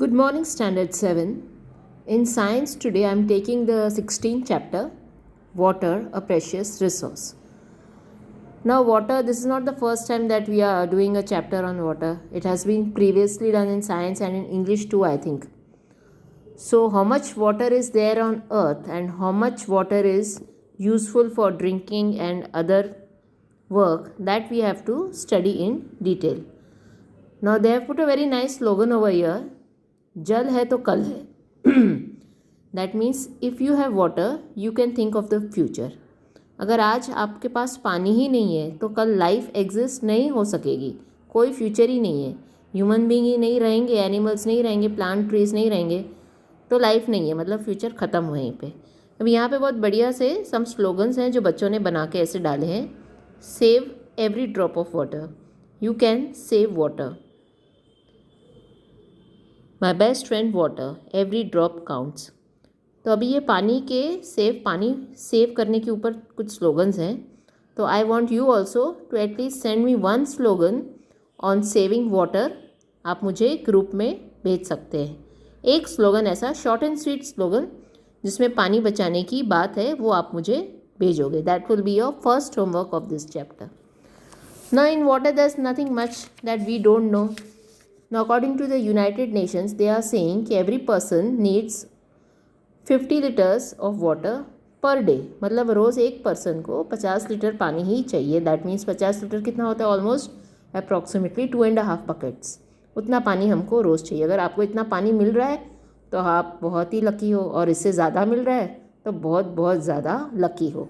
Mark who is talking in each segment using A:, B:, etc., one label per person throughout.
A: Good morning, Standard 7. In science, today I am taking the 16th chapter, Water, a Precious Resource. Now, water, this is not the first time that we are doing a chapter on water. It has been previously done in science and in English too, I think. So, how much water is there on earth and how much water is useful for drinking and other work, that we have to study in detail. Now, they have put a very nice slogan over here. जल है तो कल है. That means if you have water you can think of the future. अगर आज आपके पास पानी ही नहीं है तो कल लाइफ एग्जिस्ट नहीं हो सकेगी. कोई फ्यूचर ही नहीं है. ह्यूमन बीइंग ही नहीं रहेंगे, एनिमल्स नहीं रहेंगे, प्लांट ट्रीज नहीं रहेंगे, तो लाइफ नहीं है, मतलब फ्यूचर ख़त्म हुए यहीं पे. अब यहाँ पे बहुत बढ़िया से सम स्लोगन्स हैं जो बच्चों ने बना के ऐसे डाले हैं. Save every drop of water. You can save water. My best friend water, every drop counts. तो अभी ये पानी सेव करने के ऊपर कुछ स्लोगन्स हैं. तो I want you also to at least send me one slogan on saving water. आप मुझे ग्रुप में भेज सकते हैं. एक स्लोगन ऐसा शॉर्ट एंड स्वीट स्लोगन जिसमें पानी बचाने की बात है वो आप मुझे भेजोगे. That will be your first homework of this chapter. Now in water there is nothing much that we don't know. Now, according to the United Nations, they are saying कि every person needs 50 liters of water per day. मतलब रोज़ एक person को 50 litre पानी ही चाहिए. That means 50 litre कितना होता है? Almost approximately 2.5 buckets. उतना पानी हमको रोज़ चाहिए. अगर आपको इतना पानी मिल रहा है तो आप बहुत ही लकी हो, और इससे ज़्यादा मिल रहा है तो बहुत बहुत ज़्यादा लकी हो.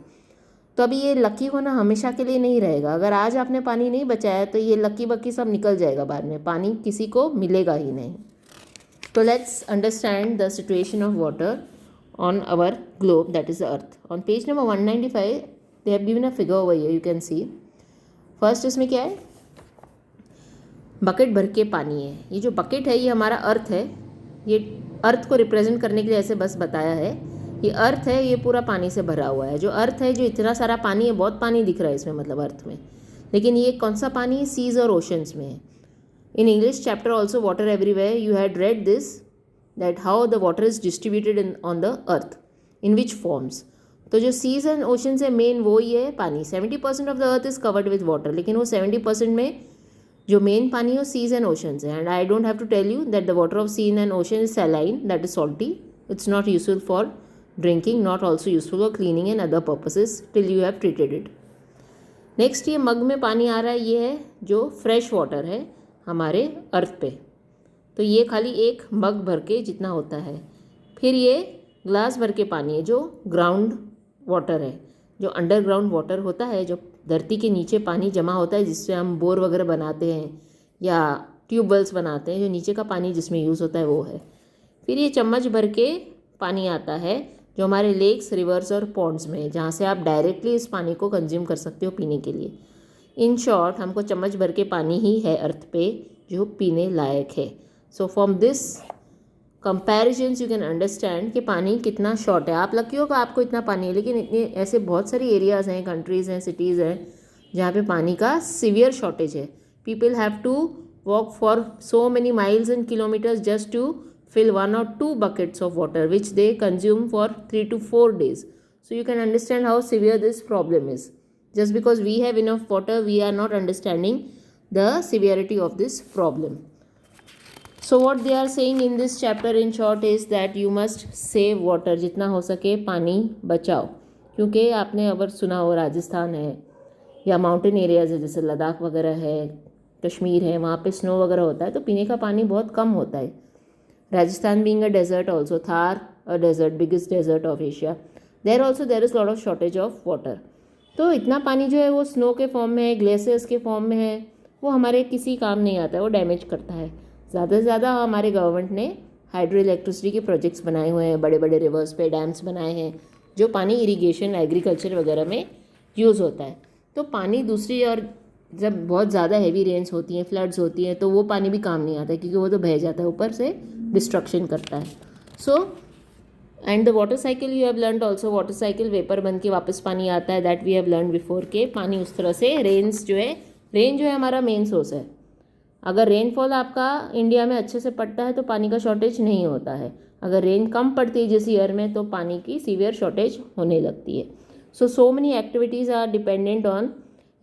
A: तो अभी ये लकी होना हमेशा के लिए नहीं रहेगा. अगर आज आपने पानी नहीं बचाया तो ये लकी बकी सब निकल जाएगा बाद में. पानी किसी को मिलेगा ही नहीं. तो let's understand the situation of water on our globe, that is the earth. On page number 195 they have given a figure over here, you can see. First इसमें क्या है? बकेट भर के पानी है. ये जो बकेट है ये हमारा अर्थ है. ये अर्थ को रिप्रेजेंट करने के लिए ऐसे बस बताया है. ये अर्थ है, ये पूरा पानी से भरा हुआ है. जो अर्थ है, जो इतना सारा पानी है, बहुत पानी दिख रहा है इसमें, मतलब अर्थ में. लेकिन ये कौन सा पानी है? सीज और ओशंस में है. In English chapter also water everywhere you had read this, that how the water is distributed in on the earth, in which forms. तो जो सीज एंड ओशंस है मेन वो ही है पानी. 70% of the earth is covered with water, लेकिन वो 70% में जो मेन पानी है वो सीज एंड ओशंस है. And I don't have to tell you that the water of C and ocean is saline, that is salty. It's not useful for drinking, not also useful for cleaning and other purposes till you have treated it. Next ये मग में पानी आ रहा है, ये है जो fresh water है हमारे अर्थ पे. तो ये खाली एक मग भर के जितना होता है. फिर ये ग्लास भर के पानी है जो ग्राउंड वाटर है, जो अंडरग्राउंड वाटर होता है, जो धरती के नीचे पानी जमा होता है जिससे हम बोर वगैरह बनाते हैं या ट्यूबवेल्स बनाते हैं. जो नीचे का पानी जिसमें यूज़ होता है वो है. फिर ये चम्मच भर के पानी आता है जो हमारे लेक्स, रिवर्स और पॉन्ड्स में है, जहाँ से आप डायरेक्टली इस पानी को कंज्यूम कर सकते हो पीने के लिए. इन शॉर्ट हमको चम्मच भर के पानी ही है अर्थ पे जो पीने लायक है. So from this comparisons you can understand कि पानी कितना शॉर्ट है. आप लकी हो कि आपको इतना पानी है, लेकिन इतने ऐसे बहुत सारी एरियाज़ हैं, कंट्रीज़ हैं, सिटीज़ हैं जहाँ पे पानी का सीवियर शॉर्टेज है. People have to walk for so many miles and kilometers just to fill 1 or 2 buckets of water which they consume for 3 to 4 days. So you can understand how severe this problem is. Just because we have enough water, we are not understanding the severity of this problem. So what they are saying in this chapter in short is that you must save water. जितना हो सके पानी बचाओ. क्योंकि आपने अगर सुना हो राजस्थान है या माउंटेन एरियाज़ है जैसे लद्दाख वगैरह है, कश्मीर है, वहाँ पे स्नो वगैरह होता है तो पीने का पानी बहुत कम होता है. Rajasthan being a desert also, Thar a desert, biggest desert of Asia, there also there is lot of shortage of water. तो इतना पानी जो है वो स्नो के फॉर्म में है, ग्लेशियर्स के फॉर्म में है, वो हमारे किसी काम नहीं आता है, वो डैमेज करता है. ज़्यादा से ज़्यादा हमारे गवर्नमेंट ने हाइड्रो इलेक्ट्रिसिटी के प्रोजेक्ट्स बनाए हुए हैं, बड़े बड़े रिवर्स पे डैम्स बनाए हैं जो पानी इरीगेशन, एग्रीकल्चर वगैरह में यूज़ होता है. तो पानी दूसरी और जब बहुत ज़्यादा हैवी रेन्स होती हैं, फ्लड्स होती हैं, तो वो पानी भी काम नहीं आता है क्योंकि वो तो बह जाता है, ऊपर से डिस्ट्रक्शन करता है. So and the water cycle you have learn also. Water cycle vapour बन के वापस पानी आता है, that we have learn before के पानी उस तरह से रेन जो है हमारा मेन सोर्स है. अगर रेनफॉल आपका इंडिया में अच्छे से पड़ता है तो पानी का शॉर्टेज नहीं होता है, अगर रेन कम पड़ती है जिस ईयर में तो पानी की सीवियर शॉर्टेज होने लगती है. So many activities are dependent on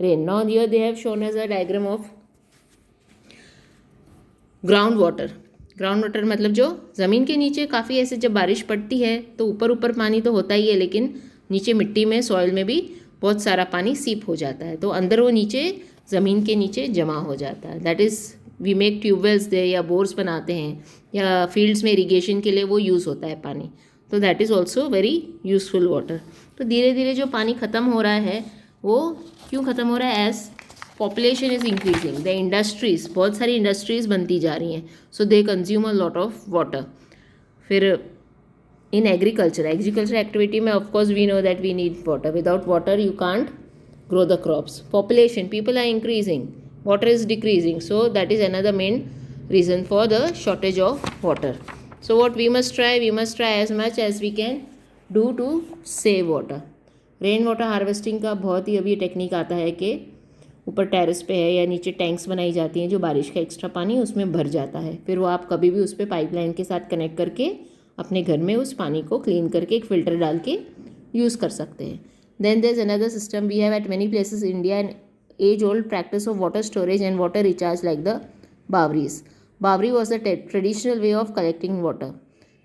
A: rain. Now here they have shown us a diagram of ground water मतलब जो ज़मीन के नीचे काफ़ी ऐसे जब बारिश पड़ती है तो ऊपर ऊपर पानी तो होता ही है, लेकिन नीचे मिट्टी में सॉइल में भी बहुत सारा पानी सीप हो जाता है, तो अंदर वो नीचे ज़मीन के नीचे जमा हो जाता है. That is we make tubewells they या बोर्स बनाते हैं या फील्ड्स में इरीगेशन के लिए वो यूज़ होता है पानी, तो that is also very useful water. तो धीरे धीरे जो पानी ख़त्म हो रहा है वो क्यों ख़त्म हो रहा है? As population is increasing, the industries, बहुत सारी इंडस्ट्रीज़ बनती जा रही हैं, so they consume a lot of water. फिर इन एग्रीकल्चर एक्टिविटी में of course we know that we need water, without water you can't grow the crops. Population, people are increasing, water is decreasing, so that is another main reason for the shortage of water. So what we must try as much as we can do to save water. Rain water harvesting का बहुत ही अभी technique आता है कि ऊपर terrace पे है या नीचे टैंक्स बनाई जाती हैं जो बारिश का एक्स्ट्रा पानी उसमें भर जाता है, फिर वो आप कभी भी उस पर पाइपलाइन के साथ कनेक्ट करके अपने घर में उस पानी को क्लीन करके एक फ़िल्टर डाल के यूज़ कर सकते हैं. Then there's another system we have at many places in India, an age-old practice of water storage and water recharge like the Bawris. Bawri was the traditional way of collecting water.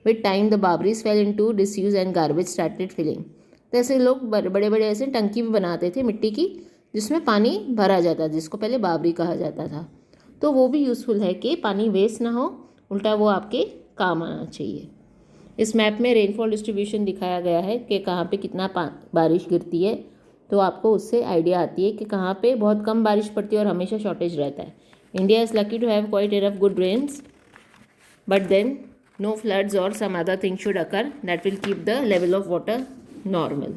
A: With time, the Bawris fell into disuse and garbage started filling. तो ऐसे लोग बड़े बड़े ऐसे टंकी भी बनाते थे मिट्टी की जिसमें पानी भरा जाता, जिसको पहले बावरी कहा जाता था. तो वो भी यूज़फुल है कि पानी वेस्ट ना हो, उल्टा वो आपके काम आना चाहिए. इस मैप में रेनफॉल डिस्ट्रीब्यूशन दिखाया गया है कि कहाँ पे कितना बारिश गिरती है, तो आपको उससे आइडिया आती है कि कहाँ पे बहुत कम बारिश पड़ती है और हमेशा शॉर्टेज रहता है. India is lucky to have quite enough good rains, but then no floods or some other thing should occur that will keep the level of water normal.